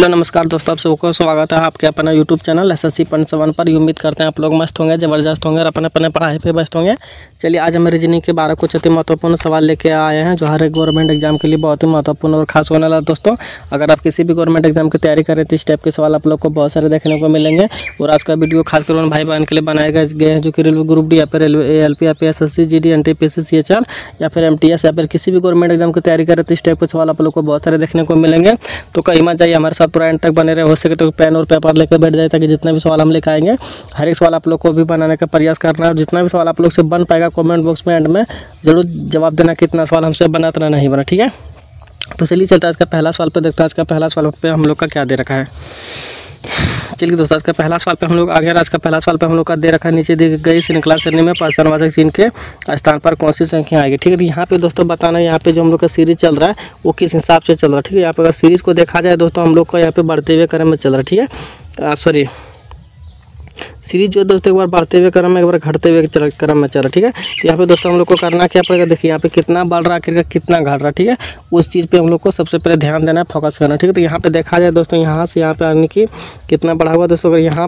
Hello नमस्कार दोस्तों, आप सबको स्वागत है आपके अपना यूट्यूब चैनल एसएससी पंच 7 पर। उम्मीद करते हैं आप लोग मस्त होंगे, ज़बरदस्त होंगे और अपने अपने पढ़ाई पे बेस्ट होंगे। चलिए आज हम रीजनिंग के 12 कुछ अति महत्वपूर्ण सवाल लेके आए हैं जो हर एक गवर्नमेंट एग्जाम के लिए बहुत ही महत्वपूर्ण और खास होने वाला है। दोस्तों अगर आप किसी भी गवर्नमेंट एग्जाम की तैयारी करें तो इस टाइप के सवाल आप लोग को बहुत सारे देखने को मिलेंगे। और आज का वीडियो खासकर उन भाई बहन के लिए बनाए गए हैं जो कि रेलवे ग्रुप डी या फिर रेलवे ALP या फिर SSC GD NTPC CHR या फिर MTS या फिर किसी भी गवर्नमेंट एग्जाम की तैयारी करें तो इस टाइप के सवाल आप लोग को बहुत सारे देखने को मिलेंगे। तो कहीं मत जाइए, हमारे साथ पूरा एंड तक बने रहे। हो सके तो पेन और पेपर लेकर बैठ जाए ताकि जितने भी सवाल हम लेकर आएंगे हर एक सवाल आप लोग को भी बनाने का प्रयास करना है। और जितना भी सवाल आप लोग से बन पाएगा कमेंट बॉक्स में एंड में जरूर जवाब देना कितना सवाल हमसे बना इतना नहीं बना, ठीक है। तो चलिए चलता है आज का पहला सवाल पे देखते हैं। आज का पहला सवाल पे हम लोग का क्या दे रखा है। चलिए दोस्तों आज का पहला सवाल पे हम लोग आगे। आज का पहला सवाल पे हम लोग का दे रखा है, नीचे दी गई श्रृंखला श्रेणी में पर्यायवाचक चिन्ह के स्थान पर कौन सी संख्या आएगी, ठीक है। तो यहाँ पे दोस्तों बताना है यहाँ पे जो हम लोग का सीरीज चल रहा है वो किस हिसाब से चल रहा है, ठीक है। यहाँ पे अगर सीरीज को देखा जाए दोस्तों हम लोग का यहाँ पे बढ़ते हुए क्रम में चल रहा है, ठीक है। सॉरी सीरीज जो दोस्तों एक बार बढ़ते हुए क्रम में एक बार घटते हुए क्रम में चल रहा है, ठीक है। तो यहाँ पे दोस्तों हम लोग को करना क्या पड़ेगा, देखिए यहाँ पे कितना बढ़ रहा है कितना घट रहा है, ठीक है। उस चीज़ पे हम लोग को सबसे पहले ध्यान देना है, फोकस करना है, ठीक है। तो यहाँ पे देखा जाए दोस्तों यहाँ से यहाँ पे आने की कितना बढ़ा हुआ दोस्तों, अगर यहाँ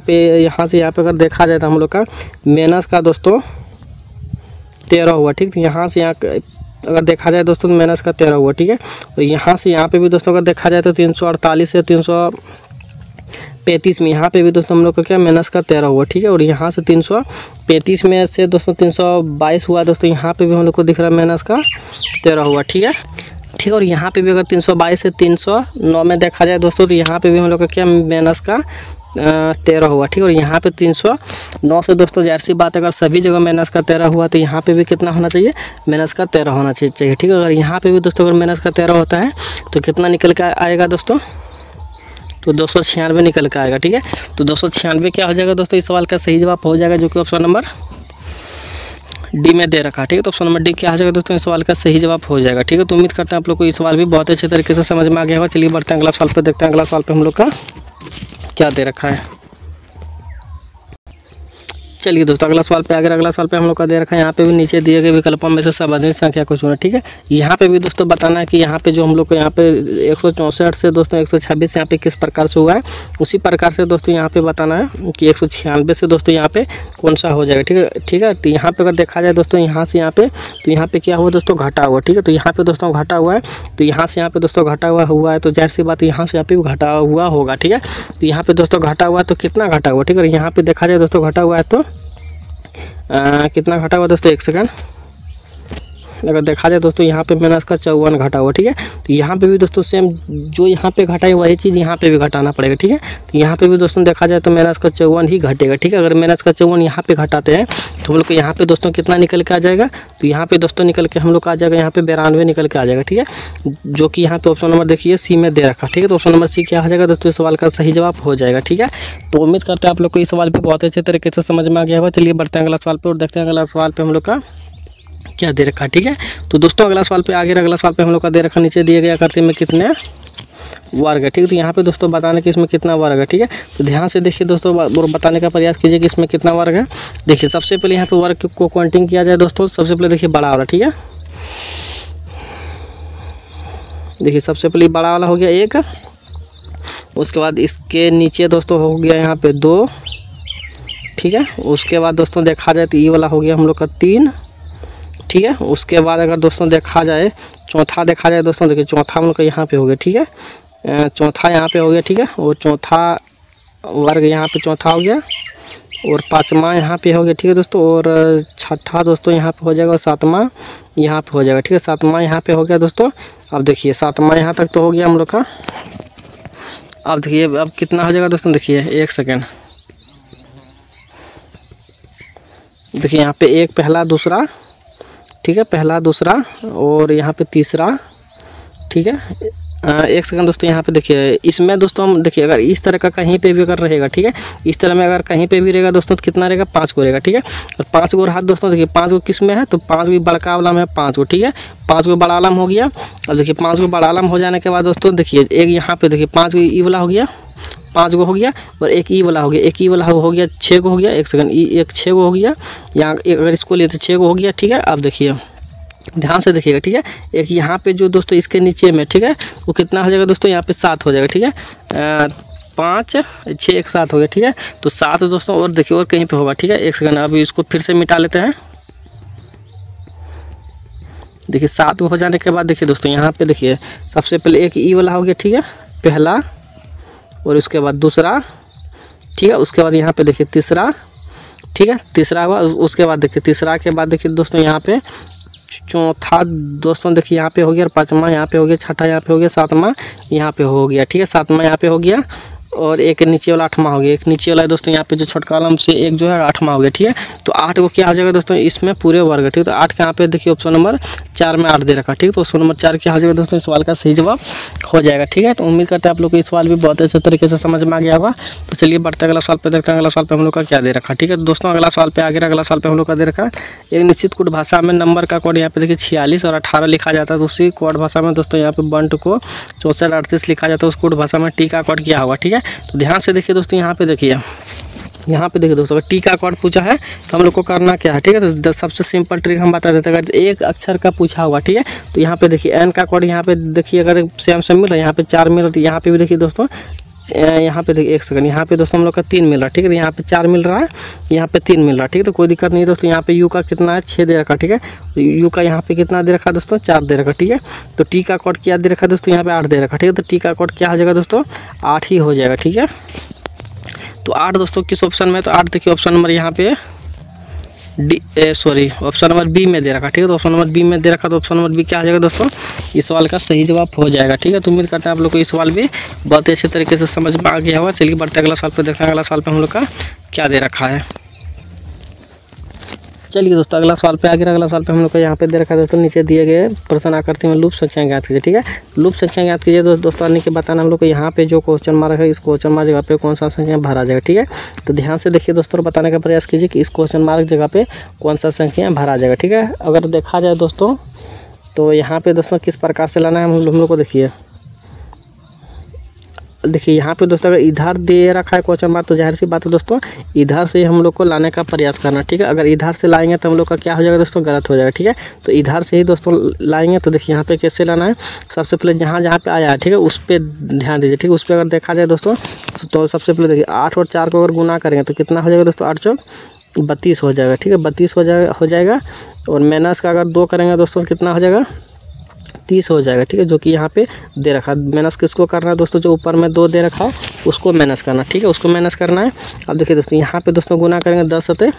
से यहाँ पे अगर देखा जाए तो हम लोग का माइनस का दोस्तों 13 हुआ, ठीक। तो यहाँ से यहाँ अगर देखा जाए दोस्तों माइनस का 13 हुआ, ठीक है। और यहाँ से यहाँ पे भी दोस्तों अगर देखा जाए तो 348 से 335 में यहाँ पे भी दोस्तों हम लोग का क्या माइनस का 13 हुआ, ठीक है। और यहाँ से 335 में से दोस्तों 322 हुआ दोस्तों, यहाँ पे भी हम लोग को दिख रहा है माइनस का 13 हुआ, ठीक है। ठीक है। और यहाँ पे भी अगर 322 से 309 में देखा जाए दोस्तों तो यहाँ पे भी हम लोग का क्या माइनस का 13 हुआ, ठीक है। और यहाँ पे 309 से दोस्तों जाहिर सी बात अगर सभी जगह माइनस का 13 हुआ तो यहाँ पे भी कितना होना चाहिए, माइनस का 13 होना चाहिए, ठीक है। अगर यहाँ पे भी दोस्तों अगर माइनस का 13 होता है तो कितना निकल के आएगा दोस्तों, तो 296 निकल के आएगा, ठीक है। तो 296 क्या हो जाएगा दोस्तों, इस सवाल का सही जवाब हो जाएगा जो कि ऑप्शन नंबर डी में दे रखा है, ठीक है। तो ऑप्शन नंबर डी क्या हो जाएगा दोस्तों, इस सवाल का सही जवाब हो जाएगा, ठीक है। तो उम्मीद करते हैं आप लोग को ये सवाल भी बहुत अच्छे तरीके से समझ में आ गया होगा। चलिए बढ़ते हैं अगला सवाल पर, देखते हैं अगला सवाल पे हम लोग का क्या दे रखा है। चलिए दोस्तों अगला सवाल पे आगे। अगला सवाल पे हम लोग का दे रखा है, यहाँ पे भी नीचे दिए गए विकल्पों में से संबंधित संख्या को चुना, ठीक है। यहाँ पे भी दोस्तों बताना है कि यहाँ पे जो हम लोग को यहाँ पे 164 से दोस्तों 126 यहाँ पे किस प्रकार से हुआ है, उसी प्रकार से दोस्तों यहाँ पे बताना है कि 196 से दोस्तों यहाँ पे कौन सा हो जाएगा, ठीक है, ठीक है। तो यहाँ पे अगर देखा जाए दोस्तों यहाँ से यहाँ पे तो यहाँ पे क्या हुआ दोस्तों, घटा हुआ, ठीक है। तो यहाँ पे दोस्तों घटा हुआ है, तो यहाँ से यहाँ पे दोस्तों घटा हुआ है तो जाहिर सी बात यहाँ से यहाँ पे घटा हुआ होगा, ठीक है। तो यहाँ पे दोस्तों घटा हुआ है तो कितना घटा हुआ, ठीक है। यहाँ पे देखा जाए दोस्तों घटा हुआ है तो कितना घटा हुआ दोस्तों, एक सेकंड। अगर देखा जाए दोस्तों यहाँ पे माइनस का 54 घटा हुआ, ठीक है। तो यहाँ पे भी दोस्तों सेम जो यहाँ पे घटा है वही चीज़ यहाँ पे भी घटाना पड़ेगा, ठीक है। तो यहाँ पे भी दोस्तों देखा जाए तो माइनस का 54 ही घटेगा, ठीक है। अगर माइनस का 54 यहाँ पे घटाते हैं तो हम लोग को यहाँ पे दोस्तों कितना निकल के आ जाएगा, तो यहाँ पे दोस्तों निकल के हम लोग का आ जाएगा यहाँ पे 92 निकल के आ जाएगा, ठीक है। जो कि यहाँ पे ऑप्शन नंबर देखिए सी में दे रखा, ठीक है। तो ऑप्शन नंबर सी क्या हो जाएगा दोस्तों, इस सवाल का सही जवाब हो जाएगा, ठीक है। तो उम्मीद करते हैं आप लोग को इस सवाल पर बहुत अच्छे तरीके से समझ में आ गया होगा। चलिए बढ़ते हैं अगला सवाल पर और देखते हैं अगला सवाल पर हम लोग का क्या दे रखा है, ठीक है। तो दोस्तों अगला सवाल पे आगे। अगला सवाल पे हम लोग का दे रखा नीचे दिए गया आकृति में कितने वर्ग है, ठीक है। तो यहाँ पे दोस्तों बताने कि इसमें कितना वर्ग है, ठीक है। तो ध्यान से देखिए दोस्तों और बताने का प्रयास कीजिए कि इसमें कितना वर्ग है। देखिए सबसे पहले यहाँ पे वर्ग को काउंटिंग किया जाए दोस्तों, सबसे पहले देखिए बड़ा वाला, ठीक है। देखिए सबसे पहले बड़ा वाला हो गया 1, उसके बाद इसके नीचे दोस्तों हो गया यहाँ पे 2, ठीक है। उसके बाद दोस्तों देखा जाए तो ये वाला हो गया हम लोग का 3, ठीक है। उसके बाद अगर दोस्तों देखा जाए चौथा देखा जाए दोस्तों, देखिए चौथा हम लोग का यहाँ पे हो गया, ठीक है। चौथा यहाँ पे हो गया, ठीक है। और चौथा वर्ग यहाँ पे चौथा हो गया और पाँचवा यहाँ पे हो गया, ठीक है दोस्तों। और छठा दोस्तों यहाँ पे हो जाएगा और सातवां यहाँ पे हो जाएगा, ठीक है। सातवां यहाँ पे हो गया दोस्तों। अब देखिए सातवां यहाँ तक तो हो गया हम लोग का। अब देखिए अब कितना हो जाएगा दोस्तों, देखिए एक सेकेंड, देखिए यहाँ पे एक पहला दूसरा, ठीक है, पहला दूसरा और यहाँ पे तीसरा, ठीक है। एक सेकंड दोस्तों यहाँ पे देखिए इसमें दोस्तों हम देखिए अगर इस तरह का कहीं पे भी अगर रहेगा, ठीक है, इस तरह में अगर कहीं पे भी रहेगा दोस्तों तो कितना रहेगा, 5 को रहेगा, ठीक है। और 5 को हाथ दोस्तों देखिए 5 को किस में है, तो 5 को बड़का वाला में है 5 को, ठीक है। 5 को बड़ा आलम हो गया। और देखिए 5 को बड़ा आलम हो जाने के बाद दोस्तों देखिए एक यहाँ पे देखिए 5 को ई वाला हो गया, 5 को हो गया और एक ई वाला हो गया, एक ई वाला हो गया 6 को हो गया, एक सेकंड ई एक 6 को हो गया, यहाँ अगर इसको लिए तो 6 को हो गया, ठीक है। अब देखिए ध्यान से देखिएगा, ठीक है। एक यहाँ पे जो दोस्तों इसके नीचे में, ठीक है, वो कितना हो जाएगा दोस्तों, यहाँ पे 7 हो जाएगा, ठीक है। 5 6 एक 7 हो गया, ठीक है। तो 7 दोस्तों और देखिए और कहीं पे होगा, ठीक है। एक सेकंड, अभी इसको फिर से मिटा लेते हैं। देखिए 7 हो जाने के बाद देखिए दोस्तों यहाँ पे देखिए सबसे पहले एक ई वाला हो गया, ठीक है, पहला, और उसके बाद दूसरा, ठीक है। उसके बाद यहाँ पे देखिए तीसरा, ठीक है, तीसरा हुआ। उसके बाद देखिए तीसरा के बाद देखिए दोस्तों यहाँ पे चौथा दोस्तों देखिए यहाँ पे हो गया, और पाँचवा यहाँ पे हो गया, छठा यहाँ पे हो गया, सातवां यहाँ पे हो गया, ठीक है। सातवां यहाँ पे हो गया, और एक नीचे वाला 8वां हो गया। एक नीचे वाला दोस्तों यहाँ पे जो छोटा कॉलम से एक जो है 8वां हो गया, ठीक है। तो 8 को क्या हो जाएगा दोस्तों, इसमें पूरे वर्ग, ठीक है। तो 8 के यहाँ पे देखिए ऑप्शन नंबर 4 में 8 दे रखा, ठीक है। तो ऑप्शन नंबर 4 क्या हो जाएगा दोस्तों, इस सवाल का सही जवाब हो जाएगा, ठीक है। तो उम्मीद करते हैं आप लोग को इस सवाल भी बहुत अच्छे तरीके से समझ में आ गया होगा। तो चलिए बढ़ते अगला सवाल पे देखते हैं। अगला सवाल पे हम लोग का क्या दे रखा, ठीक है। दोस्तों अगला सवाल पे आगे, अगला सवाल पे हम लोग का दे रखा एक निश्चित कोड भाषा में नंबर का कोड यहाँ पे देखिए 46 और 18 लिखा जाता है। तो उसी कोड भाषा में दोस्तों यहाँ पे बंट को 64 38 लिखा जाता है। उस कोड भाषा में टी का कोड क्या होगा, ठीक है। तो ध्यान से देखिए दोस्तों, यहाँ पे देखिए दोस्तों अगर टी का कोड पूछा है तो हम लोग को करना क्या है, ठीक है। तो सबसे सिंपल ट्रिक हम बता देते हैं। अगर एक अक्षर का पूछा होगा, ठीक है, तो यहाँ पे देखिए एन का कोड यहाँ पे देखिए अगर सेम मिल रहा है, यहाँ पे 4 मिल रहा है, तो यहाँ पे भी देखिए दोस्तों यहाँ पे देखिए एक सेकंड, यहाँ पे दोस्तों हम लोग का 3 मिल रहा है, ठीक है। यहाँ पे 4 मिल रहा है, यहाँ पे 3 मिल रहा है, ठीक है। तो कोई दिक्कत नहीं है दोस्तों। यहाँ पे यू का कितना है, 6 दे रखा, ठीक है। तो यू का यहाँ पे कितना दे रखा दोस्तों, 4 दे रखा, ठीक है। तो टी का कोड क्या दे रखा दोस्तों, यहाँ पे 8 दे रखा, ठीक है। तो टी का कोड क्या हो जाएगा दोस्तों, 8 ही हो जाएगा, ठीक है। तो 8 दोस्तों किस ऑप्शन में, तो 8 देखिए ऑप्शन नंबर यहाँ पे ऑप्शन नंबर बी में दे रखा, ठीक है। तो ऑप्शन नंबर बी में दे रखा, तो ऑप्शन नंबर बी क्या आ जाएगा दोस्तों, इस सवाल का सही जवाब हो जाएगा, ठीक है। तो उम्मीद करते हैं आप लोग को इस सवाल भी बहुत अच्छे तरीके से समझ में आ गया होगा। चलिए बढ़ते अगला सवाल पे देखते हैं। अगला सवाल पे हम लोग का क्या दे रखा है। चलिए दोस्तों अगला सवाल पे आगे, अगला सवाल पे हम लोग को यहाँ पे दे रखा है दोस्तों, नीचे दिए गए प्रश्न आकृति में लूप संख्या ज्ञात कीजिए, ठीक है। लूप संख्या ज्ञात कीजिए दोस्तों आने के बताना हम लोग को यहाँ पे जो क्वेश्चन मार्क है, इस क्वेश्चन मार्क जगह पे कौन सा संख्या भरा जाएगा, ठीक है। तो ध्यान से देखिए दोस्तों, बताने का प्रयास कीजिए कि इस क्वेश्चन मार्क जगह पे कौन सा संख्या भरा जाएगा, ठीक है। अगर देखा जाए दोस्तों तो यहाँ पे दोस्तों किस प्रकार से लाना है हम लोग को देखिए यहाँ पे दोस्तों अगर इधर दे रखा है क्वेश्चन मार्क, तो जाहिर सी बात है दोस्तों इधर से हम लोग को लाने का प्रयास करना, ठीक है। अगर इधर से लाएंगे तो हम लोग का क्या हो जाएगा दोस्तों, गलत हो जाएगा, ठीक है। तो इधर से ही दोस्तों लाएंगे। तो देखिए यहाँ पे कैसे लाना है, सबसे पहले जहाँ पे आया है, ठीक है, उस पर ध्यान दीजिए, ठीक है। उस पर अगर देखा जाए दोस्तों तो सबसे पहले देखिए 8 और 4 को अगर गुना करेंगे तो कितना हो जाएगा दोस्तों, 8 चौक 32 हो जाएगा, ठीक है। 32 हो जाएगा। और माइनस का अगर 2 करेंगे दोस्तों कितना हो जाएगा, 30 हो जाएगा, ठीक है। जो कि यहाँ पे दे रखा है। माइनस किसको करना है दोस्तों, जो ऊपर में 2 दे रखा है उसको माइनस करना, ठीक है, उसको माइनस करना है। अब देखिए दोस्तों यहाँ पे दोस्तों गुना करेंगे 10 सते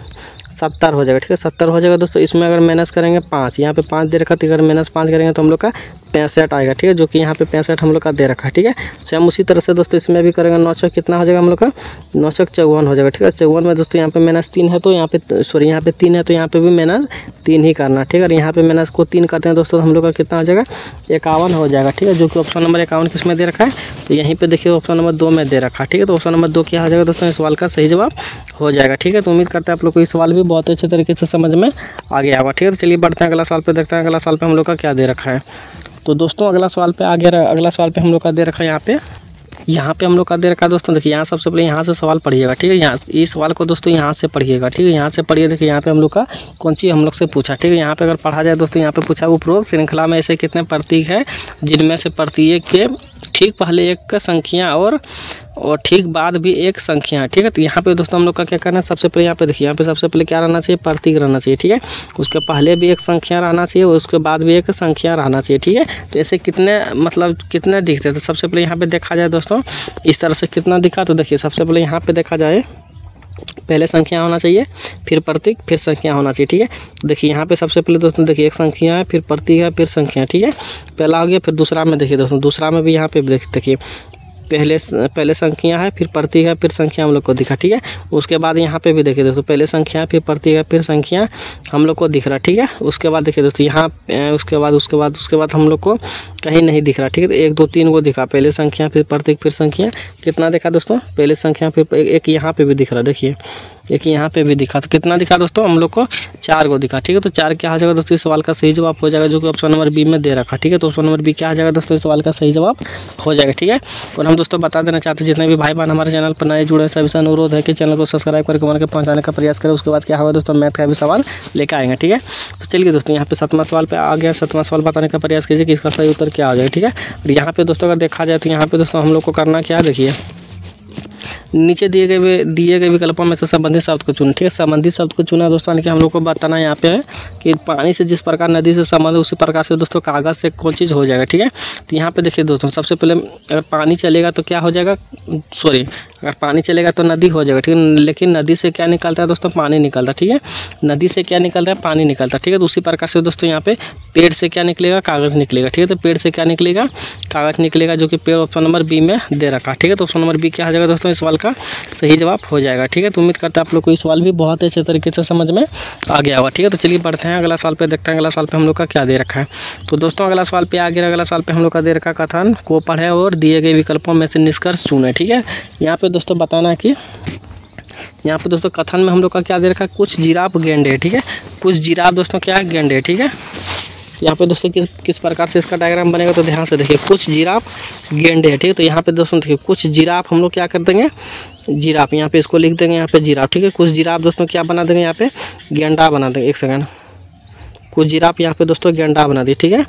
70 हो जाएगा, ठीक है। 70 हो जाएगा दोस्तों। इसमें अगर माइनस करेंगे 5, यहाँ पे 5 दे रखा है, तो अगर माइनस 5 करेंगे तो हम लोग का 65 आएगा, ठीक है। जो कि यहाँ पे 65 हम लोग का दे रखा है, ठीक है। सेम उसी तरह से दोस्तों इसमें भी करेंगे 9 चौक कितना हो जाएगा हम लोग का, 9 चौक 54 हो जाएगा, ठीक है। 54 में दोस्तों यहाँ पे -3 है, तो यहाँ पे यहाँ पे 3 है, तो यहाँ पे भी -3 ही करना, ठीक है। और यहाँ पे माइनस को 3 करते हैं दोस्तों, हम लोग का कितना हो जाएगा, 51 हो जाएगा, ठीक है। जो कि ऑप्शन नंबर 51 किस में दे रखा है, तो यहीं पे देखिए ऑप्शन नंबर 2 में दे रखा है, ठीक है। तो ऑप्शन नंबर 2 क्या हो जाएगा दोस्तों, इस सवाल का सही जवाब हो जाएगा, ठीक है। तो उम्मीद करते हैं आप लोग को इस सवाल भी बहुत अच्छे तरीके से समझ में आ गया होगा, ठीक है। तो चलिए बढ़ते हैं अगला सवाल पे देखते हैं। अगला सवाल पे हम लोग का क्या दे रखा है। तो दोस्तों अगला सवाल पे आगे, अगला सवाल पे हम लोग का दे रखा है यहाँ पे हम लोग का दे रखा है दोस्तों। देखिए यहाँ सबसे पहले यहाँ से सवाल पढ़िएगा, ठीक है। यहाँ इस सवाल को दोस्तों यहाँ से पढ़िएगा, ठीक है। यहाँ से पढ़िए। देखिए यहाँ पे हम लोग का कौन चीज़ हम लोग से पूछा, ठीक है। यहाँ पे अगर पढ़ा जाए दोस्तों, यहाँ पे पूछा उपरोक्त श्रृंखला में ऐसे कितने प्रतीक है जिनमें से प्रत्येक के ठीक पहले एक संख्या और ठीक बाद भी एक संख्या है, ठीक है। तो यहाँ पे दोस्तों हम लोग का क्या करना है, सबसे पहले यहाँ पे देखिए, यहाँ पे सबसे पहले क्या रहना चाहिए, प्रतीक रहना चाहिए, ठीक है। उसके पहले भी एक संख्या रहना चाहिए, उसके बाद भी एक संख्या रहना चाहिए, ठीक है। तो ऐसे कितने दिखते हैं, तो सबसे पहले यहाँ पे देखा जाए दोस्तों इस तरह से कितना दिखा। तो देखिए सबसे पहले यहाँ पे देखा जाए, पहले संख्या होना चाहिए, फिर प्रतीक, फिर संख्या होना चाहिए, ठीक है। देखिए यहाँ पे सबसे पहले दोस्तों देखिए एक संख्या है, फिर प्रतीक है, फिर संख्या, ठीक है। पहला हो गया। फिर दूसरा में देखिए दोस्तों, दूसरा में भी यहाँ पे देखिए पहले संख्या है, फिर प्रतीक है, फिर संख्या हम लोग को दिखा, ठीक है। उसके बाद यहाँ पे भी देखिए दोस्तों पहले संख्या है, फिर प्रतीक है, फिर संख्या हम लोग को दिख रहा, ठीक है। उसके बाद देखिए दोस्तों यहाँ उसके बाद हम लोग को कहीं नहीं दिख रहा, ठीक है। तो 1 2 3 को दिखा, पहले संख्या, फिर प्रतीक, फिर संख्या। कितना देखा दोस्तों, पहले संख्या, फिर एक यहाँ पे भी दिख रहा, देखिए एक यहाँ पे भी दिखा। तो कितना दिखा दोस्तों हम लोग को 4 को दिखा। ठीक है, तो 4 क्या आ जाएगा दोस्तों इस सवाल का सही जवाब हो जाएगा, जो कि ऑप्शन नंबर बी में दे रखा। ठीक है, तो ऑप्शन नंबर बी क्या आ जाएगा दोस्तों इस सवाल का सही जवाब हो जाएगा। ठीक है, और हम दोस्तों बता देना चाहते हैं जितने भी भाई बहन हमारे चैनल पर नए जुड़े हैं सभी से अनुरोध है कि चैनल को सब्सक्राइब करके वन के पहुँचाने का प्रयास करें। उसके बाद क्या होगा दोस्तों मैथ का भी सवाल लेकर आएंगे। ठीक है, तो चलिए दोस्तों यहाँ पे 7वां सवाल पे आ गया। 7वां सवाल बताने का प्रयास कीजिए कि इसका सही उत्तर क्या आ जाएगा। ठीक है, और यहाँ पे दोस्तों अगर देखा जाए तो यहाँ पे दोस्तों हम लोग को करना क्या है, देखिए नीचे दिए गए विकल्पों में से संबंधित शब्द को चुनें। ठीक है, संबंधित शब्द को चुना दोस्तों, यानी कि हम लोग को बताना यहाँ पे है कि पानी से जिस प्रकार नदी से संबंध है उसी प्रकार से दोस्तों कागज़ से कौन चीज़ हो जाएगा। ठीक है, तो यहाँ पे देखिए दोस्तों सबसे पहले अगर पानी चलेगा तो क्या हो जाएगा, अगर पानी चलेगा तो नदी हो जाएगा। ठीक है, लेकिन नदी से क्या निकलता है दोस्तों, पानी निकलता है। ठीक है, नदी से क्या निकल रहा है, पानी निकलता है। ठीक है, तो उसी प्रकार से दोस्तों यहाँ पे पेड़ से क्या निकलेगा, कागज़ निकलेगा। ठीक है, तो पेड़ से क्या निकलेगा, कागज़ निकलेगा, जो कि पेड़ ऑप्शन नंबर बी में दे रखा। ठीक है, तो ऑप्शन नंबर बी क्या आ जाएगा दोस्तों इस सवाल का सही जवाब हो जाएगा। ठीक है, तो उम्मीद करते हैं आप लोग को ये सवाल भी बहुत अच्छे तरीके से समझ में आ गया होगा। ठीक है, तो चलिए बढ़ते हैं अगला सवाल पे, देखते हैं अगला सवाल पे हम लोग का क्या दे रखा है। तो दोस्तों अगला सवाल पे आ गया। अगला सवाल पे हम लोग का दे रखा कथन को पढ़े और दिए गए विकल्पों में से निष्कर्ष चुने। ठीक है, यहाँ पे दोस्तों बताना कि यहाँ पे दोस्तों कथन में हम लोग का क्या दे रखा है, कुछ जिराफ गेंडे। ठीक है, कुछ जिराफ दोस्तों क्या है, गेंडे। ठीक है, यहाँ पे दोस्तों किस प्रकार से इसका डायग्राम बनेगा, तो ध्यान से देखिए कुछ जिराफ गेंडे है। ठीक है, तो यहाँ पे दोस्तों देखिए कुछ जिराफ हम लोग क्या कर देंगे, जिराफ यहाँ पे इसको लिख देंगे यहाँ पे जिराफ। ठीक है, कुछ जिराफ दोस्तों क्या बना देंगे, यहाँ पे गेंडा बना देंगे। एक सेकंड, कुछ जिराफ यहाँ पे दोस्तों गेंडा बना दिए। ठीक है,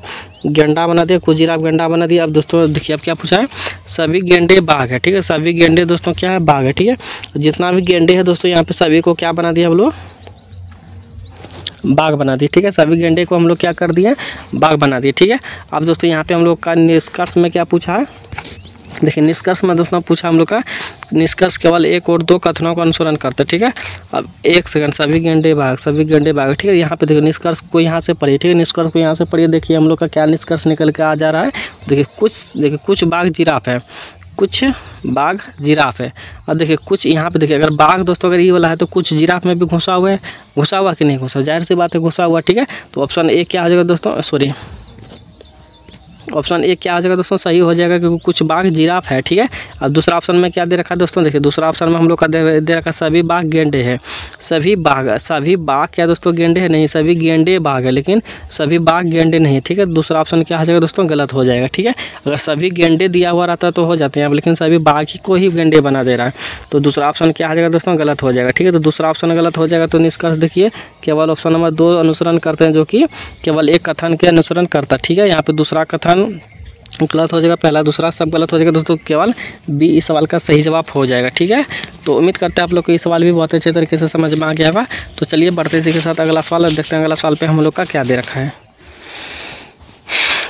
गेंडा बना दिया, कुछ जिराफ गेंडा बना दिया। अब दोस्तों देखिए अब क्या पूछा है, सभी गेंडे बाघ है। ठीक है, सभी गेंडे दोस्तों क्या है, बाघ है। ठीक है, जितना भी गेंडे है दोस्तों यहाँ पे सभी को क्या बना दिया हम लोग, बाघ बना दिए। ठीक है, सभी गेंडे को हम लोग क्या कर दिए, बाघ बना दिए। ठीक है, अब दोस्तों यहाँ पे हम लोग का निष्कर्ष में क्या पूछा है, देखिए निष्कर्ष में दोस्तों पूछा हम लोग का निष्कर्ष केवल 1 और 2 कथनों का अनुसरण करते। ठीक है, अब एक सेकंड, सभी गेंडे बाघ, सभी गेंडे बाघ। ठीक है, यहाँ पे देखिए निष्कर्ष को यहाँ से पढ़िए। ठीक है, निष्कर्ष को यहाँ से पढ़िए। देखिए हम लोग का क्या निष्कर्ष निकल के आ जा रहा है, देखिए कुछ बाघ जिराफ है, कुछ बाघ जिराफ है। अब देखिए कुछ यहाँ पे देखिए अगर बाघ दोस्तों अगर ये वाला है तो कुछ जिराफ में भी घुसा हुआ है, घुसा हुआ कि नहीं घुसा, जाहिर सी बात है घुसा हुआ। ठीक है, तो ऑप्शन ए क्या हो जाएगा दोस्तों, सॉरी ऑप्शन ए क्या आ जाएगा दोस्तों, सही हो जाएगा क्योंकि कुछ बाघ जिराफ है। ठीक है, अब दूसरा ऑप्शन में क्या दे रखा है दोस्तों, देखिए दूसरा ऑप्शन में हम लोग का दे रखा सभी बाघ गेंडे है। सभी बाघ क्या दोस्तों गेंडे है, नहीं सभी गेंडे बाघ है, लेकिन सभी बाघ गेंडे नहीं। ठीक है, दूसरा ऑप्शन क्या आ जाएगा दोस्तों, गलत हो जाएगा। ठीक है, अगर सभी गेंडे दिया हुआ रहता तो हो जाते हैं, लेकिन सभी बाघ ही को ही गेंडे बना दे रहा है, तो दूसरा ऑप्शन क्या आ जाएगा दोस्तों, गलत हो जाएगा। ठीक है, तो दूसरा ऑप्शन गलत हो जाएगा। तो निष्कर्ष देखिए केवल ऑप्शन नंबर 2 अनुसरण करते हैं, जो कि केवल एक कथन के अनुसरण करता। ठीक है, यहाँ पे दूसरा कथन गलत हो जाएगा, पहला दूसरा सब गलत हो जाएगा दोस्तों, केवल बी इस सवाल का सही जवाब हो जाएगा। ठीक है, तो उम्मीद करते हैं आप लोग को ये सवाल भी बहुत अच्छे तरीके से समझ में आ गया होगा। तो चलिए बढ़ते इसी के साथ अगला सवाल देखते हैं, अगला सवाल पे हम लोग का क्या दे रखा है।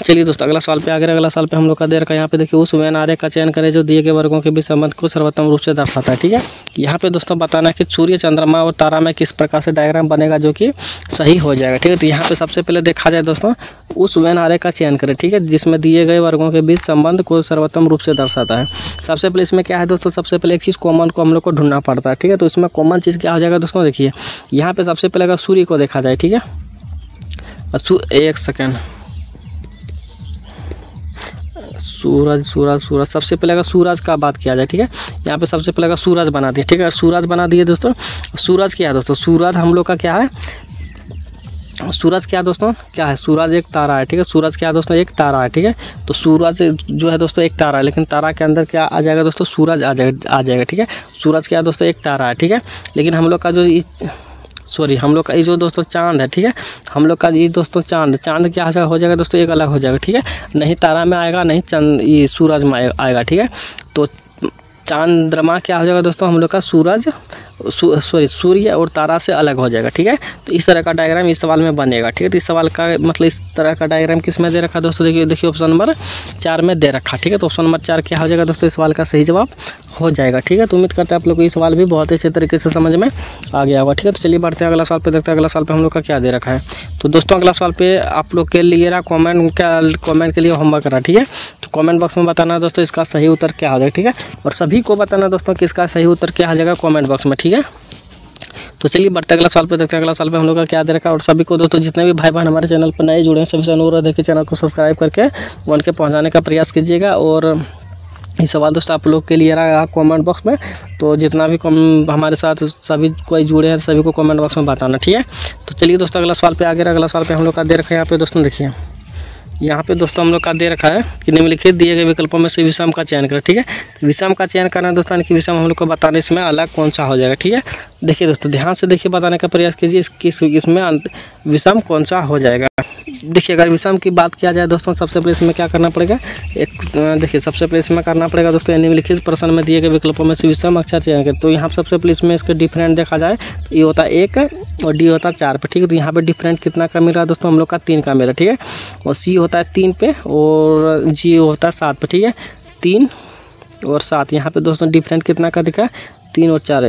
चलिए दोस्तों अगला सवाल पे आ गया। अगला सवाल पे हम लोग का दे रखा है, यहाँ पे देखिए उस वेन आरेख का चयन करें जो दिए गए वर्गों के बीच संबंध को सर्वोत्तम रूप से दर्शाता है। ठीक है, यहाँ पे दोस्तों बताना है कि सूर्य, चंद्रमा और तारा में किस प्रकार से डायग्राम बनेगा जो कि सही हो जाएगा। ठीक है, तो यहाँ पे सबसे पहले देखा जाए दोस्तों उस वेन आरेख का चयन करें। ठीक है, जिसमें दिए गए वर्गों के बीच संबंध को सर्वोत्तम रूप से दर्शाता है। सबसे पहले इसमें क्या है दोस्तों, सबसे पहले एक चीज़ कॉमन को हम लोग को ढूंढना पड़ता है। ठीक है, तो इसमें कॉमन चीज़ क्या हो जाएगा दोस्तों, देखिए यहाँ पे सबसे पहले अगर सूर्य को देखा जाए। ठीक है, एक सेकेंड, सूरज सबसे पहले अगर सूरज का बात किया जाए। ठीक है, यहाँ पे सबसे पहले अगर सूरज बना दिए। ठीक है, सूरज बना दिए दोस्तों, सूरज क्या है दोस्तों, सूरज हम लोग का क्या है, सूरज क्या दोस्तों क्या है, सूरज एक तारा है। ठीक है, सूरज क्या दोस्तों, एक तारा है। ठीक है, तो सूरज जो है दोस्तों एक तारा है, लेकिन तारा के अंदर क्या आ जाएगा दोस्तों, सूरज आ जाएगा। ठीक है, सूरज क्या दोस्तों, एक तारा है। ठीक है, लेकिन हम लोग का जो हम लोग का ये जो दोस्तों चांद है। ठीक है, हम लोग का ये दोस्तों चांद क्या हो जाएगा दोस्तों, एक अलग हो जाएगा। ठीक है, नहीं तारा में आएगा, नहीं चंद ये सूरज में आएगा। ठीक है, तो चंद्रमा क्या हो जाएगा दोस्तों, हम लोग का सूर्य और तारा से अलग हो जाएगा। ठीक है, तो इस तरह का डायग्राम इस सवाल में बनेगा। ठीक है, तो इस सवाल का मतलब इस तरह का डायग्राम किस में दे रखा दोस्तों, देखिए ऑप्शन नंबर 4 में दे रखा। ठीक है, तो ऑप्शन नंबर 4 क्या हो जाएगा दोस्तों, इस सवाल का सही जवाब हो जाएगा। ठीक है, तो उम्मीद करते हैं आप लोग को ये सवाल भी बहुत अच्छे तरीके से समझ में आ गया होगा। ठीक है, तो चलिए बढ़ते हैं अगला सवाल पे, देखते हैं अगला सवाल पे हम लोग का क्या दे रखा है। तो दोस्तों अगला सवाल पे आप लोग के लिए रहा कमेंट के लिए होमवर्क रहा। ठीक है, तो कमेंट बॉक्स में बताना दोस्तों इसका सही उत्तर क्या हो जाएगा। ठीक है, और सभी को बताना दोस्तों कि इसका सही उत्तर क्या आ जाएगा कमेंट बॉक्स में। ठीक है, तो चलिए बढ़ते अगला सवाल पे, देखते हैं अगला सवाल पे हम लोग का क्या दे रखा है। और सभी को दोस्तों जितने भी भाई बहन हमारे चैनल पर नए जुड़े हैं सभी से अनुरोध है कि चैनल को सब्सक्राइब करके वन के पहुंचाने का प्रयास कीजिएगा। और ये सवाल दोस्तों आप लोग के लिए रहा कमेंट बॉक्स में। तो जितना भी हमारे साथ सभी कोई जुड़े हैं सभी को कमेंट बॉक्स में बताना, ठीक है। तो चलिए दोस्तों अगला सवाल पे आगे। अगला सवाल पे हम लोग का दे रखा है यहाँ पे दोस्तों, देखिए यहाँ पे दोस्तों हम लोग का दे रखा है कि निम्नलिखित दिए गए विकल्पों में से विषम का चयन करें, ठीक है। विषम का चयन करना दोस्तों कि विषम हम लोग को बताने इसमें अलग कौन सा हो जाएगा, ठीक है। देखिए दोस्तों ध्यान से देखिए, बताने का प्रयास कीजिए इसमें विषम कौन सा हो जाएगा। देखिए अगर विषम की बात किया जाए दोस्तों, सबसे पहले इसमें क्या करना पड़ेगा, देखिए सबसे पहले इसमें करना पड़ेगा दोस्तों निम्नलिखित प्रश्न में दिए गए विकल्पों में से विषम अक्षर चयन करें। तो यहाँ सबसे पहले इसमें इसके डिफरेंट देखा जाए तो ये होता है 1 और डी होता है 4 पे, ठीक है। तो यहाँ पे डिफरेंट कितना का मिल रहा है दोस्तों, हम लोग का 3 का मिल रहा है, ठीक है। और सी होता है 3 पे और जी होता है 7 पे, ठीक है। 3 और 7 यहाँ पे दोस्तों डिफरेंट कितना का दिखा है, 3 और 4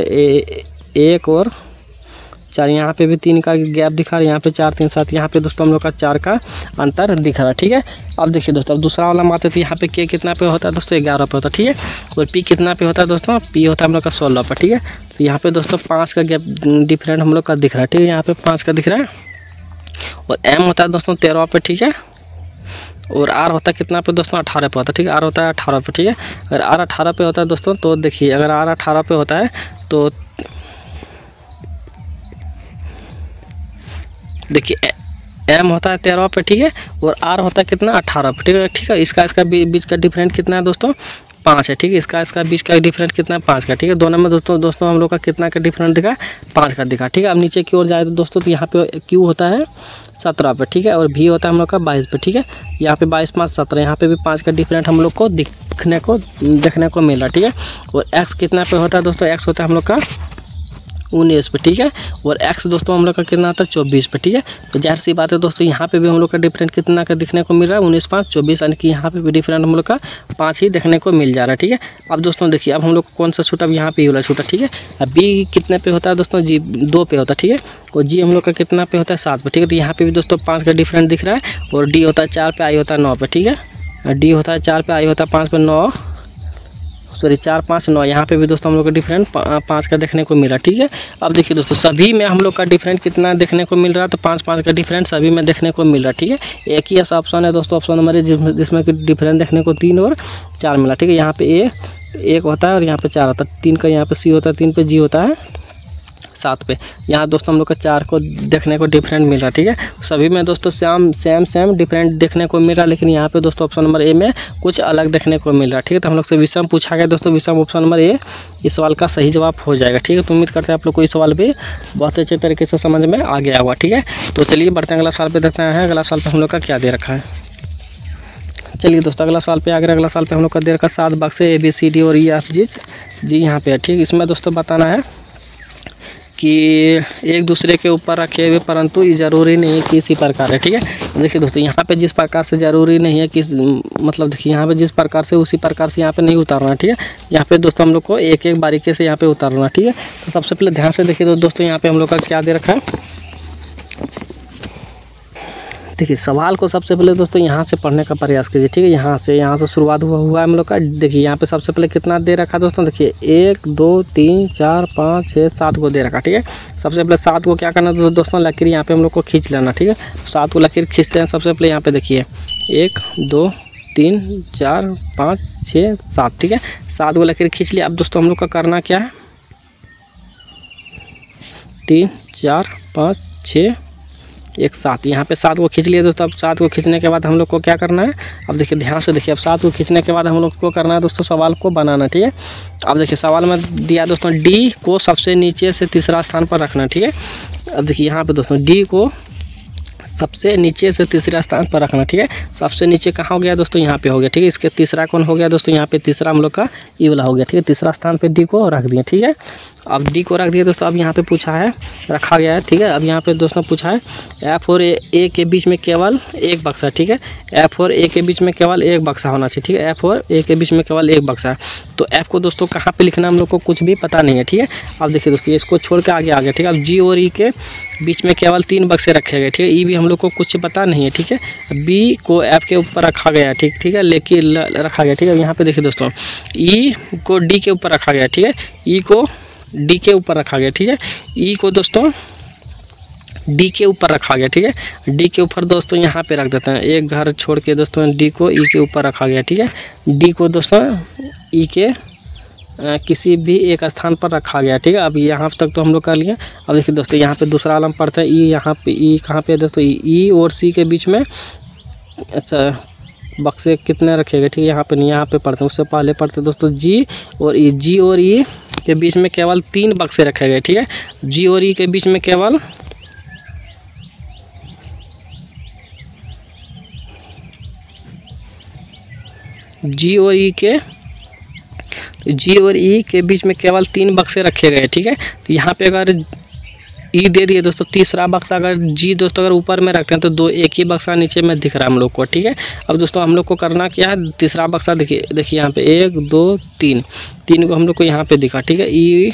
1 और 4, यहाँ पे भी 3 का गैप दिखा रहा है, यहाँ पे 4 3 7, यहाँ पे दोस्तों हम लोग का 4 का अंतर दिख रहा है, ठीक है। अब देखिए दोस्तों अब दूसरा वाला मारते थे, यहाँ पे के कितना पे होता है दोस्तों 11 पे होता है, ठीक है। और पी कितना पे होता है दोस्तों, पी होता है हम लोग का 16 पे, ठीक है। तो यहाँ पे दोस्तों 5 का गैप डिफरेंट हम लोग का दिख रहा है, ठीक है। यहाँ पे 5 का दिख रहा है। और एम होता है दोस्तों 13 पे, ठीक है। और आर होता है कितना पे दोस्तों 18 पे होता है, ठीक है। आर होता है 18 पे, ठीक है। अगर आर 18 पे होता है दोस्तों तो देखिए अगर आर 18 पे होता है तो देखिए एम होता है 13 पे, ठीक है। और आर होता है कितना 18 पे, ठीक है। इसका बीच का डिफरेंट कितना है दोस्तों 5 है, ठीक है। इसका बीच का डिफरेंट कितना है 5 का, ठीक है। दोनों में दोस्तों हम लोग का कितना का डिफरेंट दिखा 5 का दिखा, ठीक है। अब नीचे की ओर जाए तो दोस्तों तो यहाँ पे क्यू होता है 17 पे, ठीक है। और भी होता है हम लोग का 22 पे, ठीक है। यहाँ पे 22 5 17, यहाँ पे भी 5 का डिफरेंट हम लोग को देखने को मिल रहा है, ठीक है। और एक्स कितना पे होता है दोस्तों, एक्स होता है हम लोग का 19 पे, ठीक है। और एक्स दोस्तों हम लोग का कितना आता है 24 पे, ठीक है। तो जाहिर सी बात है दोस्तों यहाँ पे भी हम लोग का डिफरेंट कितना का दिखने को मिल रहा है 19 5 24, यानी कि यहाँ पे भी डिफरेंट हम लोग का 5 ही देखने को मिल जा रहा है, ठीक है। अब दोस्तों देखिए अब हम लोग कौन सा छूटा, अब यहाँ पे वाला छूटा, ठीक है। अब बी कितने पे होता है दोस्तों, जी 2 पे होता है, ठीक है। और जी हम लोग का कितना पे होता है 7 पे, ठीक है। तो यहाँ पे भी दोस्तों 5 का डिफरेंट दिख रहा है। और डी होता है 4 पे, आई होता है 9 पे, ठीक है। डी होता है 4 पे, आई होता है 5 पे 9 सॉरी 4 5 9, यहाँ पे भी दोस्तों हम लोग का डिफरेंट 5 का देखने को मिला, ठीक है। अब देखिए दोस्तों सभी में हम लोग का डिफरेंट कितना देखने को मिल रहा है, तो 5 5 का डिफरेंट सभी में देखने को मिल रहा है, ठीक है। एक ही ऐसा ऑप्शन है दोस्तों, ऑप्शन नंबर जिसमें कि डिफरेंट देखने को 3 और 4 मिला, ठीक है। यहाँ पे एक होता है और यहाँ पे 4 होता है, 3 का यहाँ पे सी होता है, 3 पे जी होता है 7 पे। यहाँ दोस्तों हम लोग का 4 को देखने को डिफरेंट मिल रहा है, ठीक है। सभी में दोस्तों सेम डिफरेंट देखने को मिल रहा है, लेकिन यहाँ पे दोस्तों ऑप्शन नंबर ए में कुछ अलग देखने को मिल रहा है, ठीक है। तो हम लोग से विषम पूछा गया दोस्तों, विषम ऑप्शन नंबर ए इस सवाल का सही जवाब हो जाएगा, ठीक है। तो उम्मीद करते हैं आप लोग को इस सवाल भी बहुत अच्छे तरीके से समझ में आ गया होगा, ठीक है। तो चलिए बढ़ते हैं अगला सवाल पे, देखते हैं अगला सवाल पे हम लोग का क्या दे रखा है। चलिए दोस्तों अगला सवाल पे अगला सवाल पे हम लोग का दे रखा 7 बक्से ABCD और EF जी यहाँ पे है, ठीक। इसमें दोस्तों बताना है कि एक दूसरे के ऊपर रखे हुए, परंतु ये ज़रूरी नहीं है कि इसी प्रकार है, ठीक है। देखिए दोस्तों यहाँ पे जिस प्रकार से ज़रूरी नहीं है कि मतलब देखिए यहाँ पे जिस प्रकार से उसी प्रकार से यहाँ पे नहीं उतारना, ठीक है। यहाँ पे दोस्तों हम लोग को एक एक बारीकी से यहाँ पे उतारना, ठीक है। तो सबसे पहले ध्यान से देखिए तो दोस्तों यहाँ पे हम लोग का क्या दे रखा है। देखिए सवाल को सबसे पहले दोस्तों यहाँ से पढ़ने का प्रयास कीजिए, ठीक है। यहाँ से शुरुआत हुआ है हम लोग का। देखिए यहाँ पे सबसे पहले कितना दे रखा दोस्तों, देखिए 1 2 3 4 5 6 7 को दे रखा, ठीक है। सबसे पहले 7 को क्या करना दोस्तों, लकीर यहाँ पे हम लोग को खींच लेना, ठीक है। 7 को लकीर खींचते हैं सबसे पहले। यहाँ पे देखिए 1 2 3 4 5 6 7, ठीक है। 7 को लकीर खींच लिया। अब दोस्तों हम लोग का करना क्या है, 3 4 5 6 1 7, यहाँ पे 7 को खींच लिए दोस्तों। अब 7 को खींचने के बाद हम लोग को क्या करना है, अब देखिए ध्यान से देखिए। अब 7 को खींचने के बाद हम लोग को करना है दोस्तों सवाल को बनाना, ठीक है। अब देखिए सवाल में दिया दोस्तों डी को सबसे नीचे से तीसरा स्थान पर रखना, ठीक है। अब देखिए यहाँ पे दोस्तों डी को सबसे नीचे से तीसरा स्थान पर रखना, ठीक है। सबसे नीचे कहाँ हो गया दोस्तों, यहाँ पे हो गया, ठीक है। इसके तीसरा कौन हो गया दोस्तों, यहाँ पे तीसरा हम लोग का ई वाला हो गया, ठीक है। तीसरा स्थान पे डी को रख दिया, ठीक है। अब डी को रख दिया दोस्तों। अब यहाँ पे पूछा है, रखा गया है, ठीक है। अब यहाँ पे दोस्तों पूछा है एफ और ए के बीच में केवल एक बक्सा, ठीक है। एफ और ए के बीच में केवल एक बक्सा होना चाहिए, ठीक है। एफ और ए के बीच में केवल एक बक्सा। तो एफ को दोस्तों कहाँ पे लिखना हम लोग को कुछ भी पता नहीं है, ठीक है। अब देखिए दोस्तों इसको छोड़ के आगे आ गया, ठीक है। अब जी और ई के बीच में केवल 3 बक्से रखे गए, ठीक है। ई भी हम लोग को कुछ पता नहीं है, ठीक है। बी को एफ के ऊपर रखा गया, ठीक है। लेकिन रखा गया, ठीक है। यहाँ पे देखिए दोस्तों ई को डी के ऊपर रखा गया, ठीक है। ई को डी के ऊपर रखा गया, ठीक है। ई को दोस्तों डी के ऊपर रखा गया, ठीक है। डी के ऊपर दोस्तों यहाँ पे रख देते हैं, एक घर छोड़ के दोस्तों डी को ई के ऊपर रखा गया, ठीक है। डी को दोस्तों ई के किसी भी एक स्थान पर रखा गया, ठीक है। अब यहाँ तक तो हम लोग कर लिए। अब देखिए दोस्तों यहाँ पे दूसरा आलम पढ़ते हैं ई, यहाँ पे ई कहाँ पे दोस्तों ई और सी के बीच में अच्छा बक्से कितने रखे गए, ठीक है। यहाँ पे नहीं, यहाँ पे पढ़ते हैं, उससे पहले पढ़ते दोस्तों जी और ई। जी और ई के बीच में केवल 3 बक्से रखे गए, ठीक है। जी और ई के बीच में केवल जी और ई के बीच में केवल 3 बक्से रखे गए, ठीक है। तो यहाँ पे अगर ई दे दिए दोस्तों, तीसरा बक्सा अगर जी दोस्तों अगर ऊपर में रखते हैं तो एक ही बक्सा नीचे में दिख रहा है हम लोग को, ठीक है। अब दोस्तों हम लोग को करना क्या है, तीसरा बक्सा देखिए यहाँ पे 1 2 3 को हम लोग को यहाँ पे दिखा, ठीक है। ई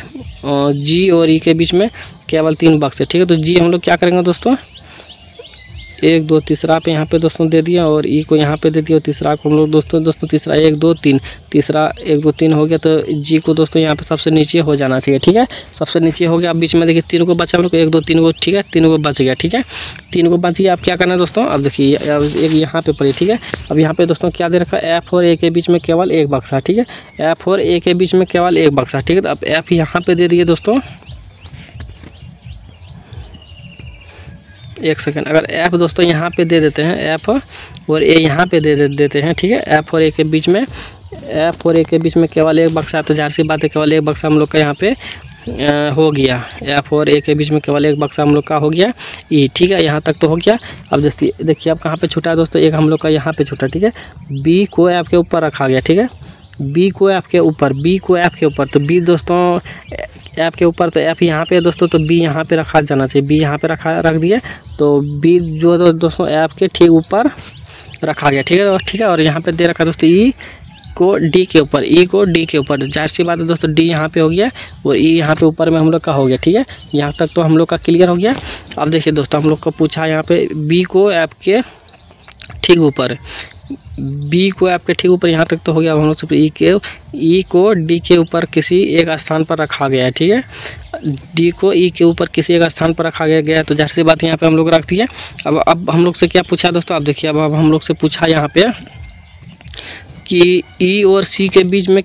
जी और ई के बीच में केवल 3 बक्से, ठीक है। तो जी हम लोग क्या करेंगे दोस्तों, 1 2 तीसरा पे यहाँ पे दोस्तों दे दिया और ई को यहाँ पे दे दिया, और तीसरा को हम लोग दोस्तों तीसरा 1 2 3 तीसरा 1 2 3 हो गया। तो जी को दोस्तों यहाँ पे सबसे नीचे हो जाना चाहिए, ठीक है। सबसे नीचे हो गया। अब बीच में देखिए 3 को बचा हम लोग को, 1 2 3 को, ठीक है। 3 को बच गया, ठीक है। 3 को बच गया। अब क्या करना है दोस्तों, अब देखिए अब एक यहाँ पे पड़ी, ठीक है। अब यहाँ पे दोस्तों क्या दे रखा है, एफ और ए के बीच में केवल 1 बक्सा, ठीक है। एफ और ए के बीच में केवल 1 बक्सा, ठीक है। तो अब एफ यहाँ पे दे दिए दोस्तों, एक सेकंड, अगर एफ दोस्तों यहाँ पे दे देते हैं, एफ और ए यहाँ पे दे देते हैं, ठीक है। एफ और ए के बीच में केवल 1 बक्सा, तो जाहिर सी बात है केवल 1 बक्सा हम लोग का यहाँ पे हो गया। एफ और ए के बीच में केवल 1 बक्सा हम लोग का हो गया ई, ठीक है। यहाँ तक तो हो गया। अब देखिए अब कहाँ पे छूटा है दोस्तों, एक हम लोग का यहाँ पे छूटा, ठीक है। बी को एफ के ऊपर रखा गया, ठीक है। बी को एफ के ऊपर, तो बी दोस्तों एफ के ऊपर, तो एफ यहाँ पे दोस्तों, तो बी यहाँ पे रखा जाना चाहिए, बी यहाँ पे रख दिया। तो बी जो दोस्तों एफ के ठीक ऊपर रखा गया, ठीक है, ठीक है। और यहाँ पे दे रखा दोस्तों ई को डी के ऊपर, जाहिर सी बात है दोस्तों डी यहाँ पे हो गया और ई यहाँ पे ऊपर में हम लोग का हो गया, ठीक है। यहाँ तक तो हम लोग का क्लियर हो गया। अब देखिए दोस्तों हम लोग को पूछा यहाँ पे बी को एफ के ठीक ऊपर, यहाँ तक तो हो गया। अब हम लोग से ई को डी के ऊपर किसी एक स्थान पर रखा गया है, ठीक है। डी को ई के ऊपर किसी एक स्थान पर रखा गया, तो जाहिर सी बात यहाँ पे हम लोग रख दिए। अब हम लोग से क्या पूछा दोस्तों, अब देखिए अब हम लोग से पूछा यहाँ पे कि ई और सी के बीच में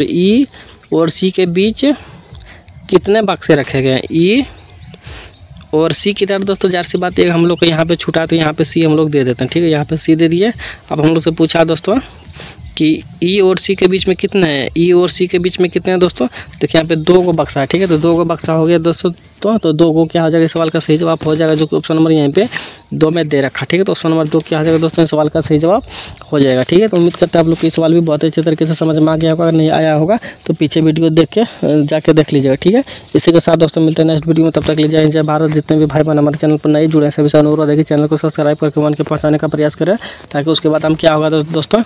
ई और सी के बीच कितने बक्से रखे गए हैं। ई और सी की तरफ दोस्तों जाहिर सी बात एक हम लोग को यहाँ पे छूटा, तो यहाँ पे सी हम लोग दे देते हैं, ठीक है। यहाँ पे सी दे दिए। अब हम लोग से पूछा दोस्तों कि ई और सी के बीच में कितने हैं, ई और सी के बीच में कितने हैं दोस्तों। देखिए यहाँ पे 2 को बक्सा है, ठीक है। तो 2 को बक्सा हो गया दोस्तों, तो 2 को क्या हो जाएगा, सवाल का सही जवाब हो जाएगा, जो कि ऑप्शन नंबर यहाँ पे 2 में दे रखा, ठीक है। तो ऑप्शन नंबर 2 क्या हो जाएगा दोस्तों, सवाल का सही जवाब हो जाएगा, ठीक है। तो उम्मीद करते हैं आप लोग को ये सवाल भी बहुत अच्छे तरीके से समझ में आ गया होगा। अगर नहीं आया होगा तो पीछे वीडियो देख के जाके देख लीजिएगा, ठीक है। इसी के साथ दोस्तों मिलते हैं नेक्स्ट वीडियो में, तब तक ले जाए जय भारत। जितने भी भाई बहन हमारे चैनल पर नए जुड़े हैं सभी से अनुरोध है कि चैनल को सब्सक्राइब करके वन के पहुँचाने का प्रयास करें, ताकि उसके बाद हम क्या होगा दोस्तों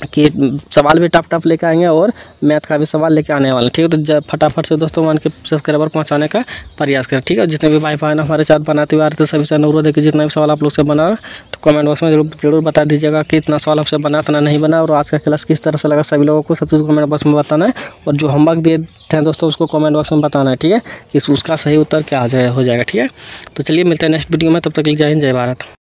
कि सवाल भी टफ लेके आएंगे और मैथ का भी सवाल लेके आने वाले, ठीक है। तो फटाफट से दोस्तों 1 के सब्सक्राइबर पहुंचाने का प्रयास करें, ठीक है। जितने भी भाई बहन हमारे साथ बनाते हुए आ रहे थे सभी से अनुरोध है कि जितना भी सवाल आप लोग से बना तो कमेंट बॉक्स में जरूर बता दीजिएगा कि इतना सवाल आपसे बना, इतना नहीं बना, और आज का क्लास किस तरह से लगा सभी लोगों को सब कुछ कमेंट बॉक्स में बताना है। और जो होमवर्क दिए थे दोस्तों उसको कमेंट बॉक्स में बताना है, ठीक है, कि उसका सही उत्तर क्या हो जाएगा, ठीक है। तो चलिए मिलते हैं नेक्स्ट वीडियो में, तब तक के लिए जय हिंद जय भारत।